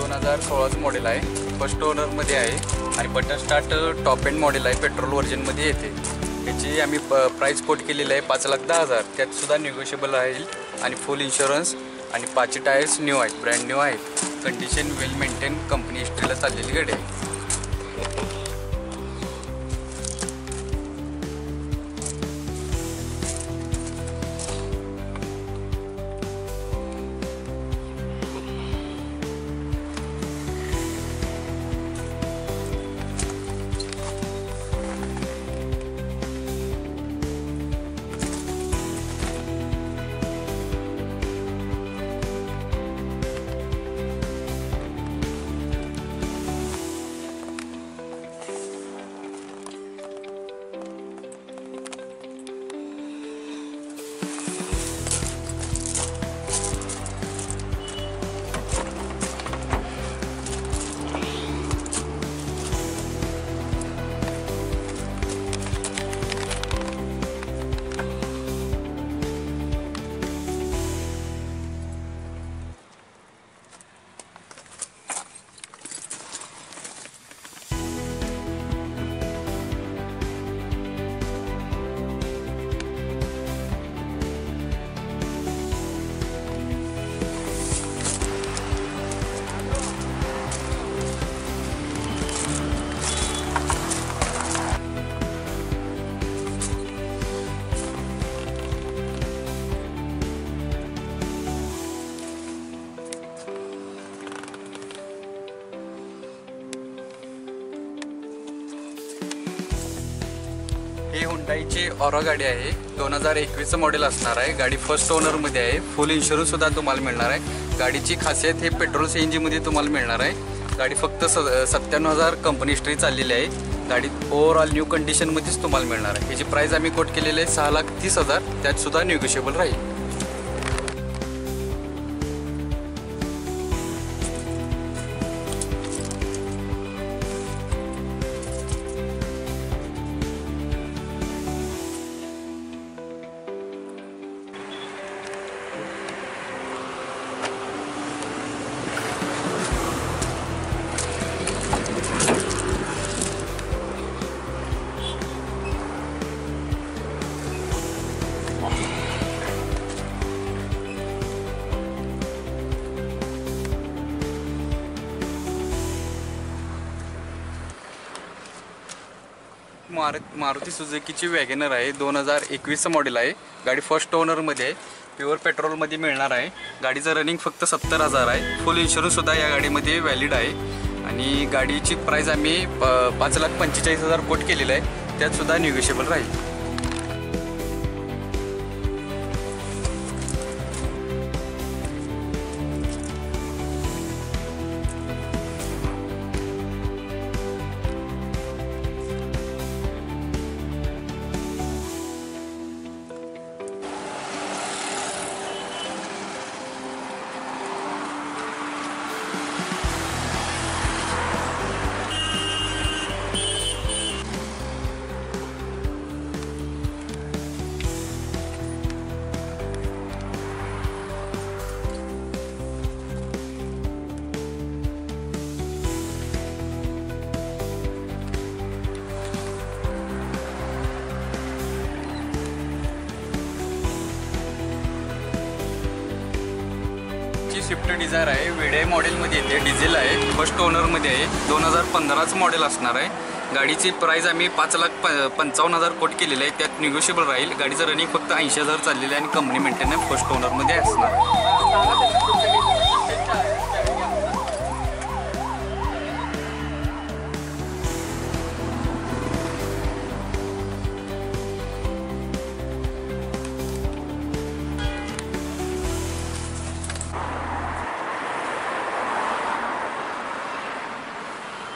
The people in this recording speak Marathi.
2016चं मॉडेल आहे, फर्स्ट ओनरमध्ये आहे आणि button start top end model आहे, पेट्रोल व्हर्जनमध्ये येते। याची आम्ही प्राईस कोट केलेली आहे 5,10,000, त्यातसुद्धा निगोशिएबल राहील आणि फुल इन्शुरन्स आणि 5 टायर्स न्यू आहेत, ब्रँड न्यू आहेत, कंडिशन वेल मेंटेन, कंपनी हिस्ट्रीला चाललेली गाडी आहे। ही हुंडाईची ऑरा गाडी आहे, 2021चं मॉडेल असणार आहे। गाडी फर्स्ट ओनरमध्ये आहे, फुल इन्शुरन्स सुद्धा तुम्हाला मिळणार आहे। गाडीची खासियत हे पेट्रोल CNG मध्ये तुम्हाला मिळणार आहे। गाडी फक्त 97,000 कंपनी हिस्ट्री चाललेली आहे। गाडी ओव्हरऑल न्यू कंडिशनमध्येच तुम्हाला मिळणार आहे। याची प्राईस आम्ही कोट केलेली आहे 6,30,000, त्यातसुद्धा निगोशिएबल राहील। मारुती सुझुकीची वॅगनर आहे, 2021चं मॉडेल आहे। गाडी फर्स्ट ओनरमध्ये आहे, प्युअर पेट्रोलमध्ये मिळणार आहे। गाडीचं रनिंग फक्त 70,000 आहे, फुल इन्शुरन्ससुद्धा या गाडीमध्ये व्हॅलिड आहे आणि गाडीची प्राईस आम्ही 5,45,000 कोट केलेलं आहे, त्यातसुद्धा निगोशिएबल राहील। स्विफ्ट डिझायर आहे, VDI मॉडेलमध्ये येते, डिझेल आहे, फर्स्ट ओनरमध्ये आहे, 2015चं मॉडेल असणार आहे। गाडीची प्राईस आम्ही 5,55,000 कोट केलेलं आहे, त्यात निगोशिएबल राहील। गाडीचं रनिंग फक्त 80,000 चाललेलं आहे आणि कंपनी मेंटेन फर्स्ट ओनरमध्ये असणार।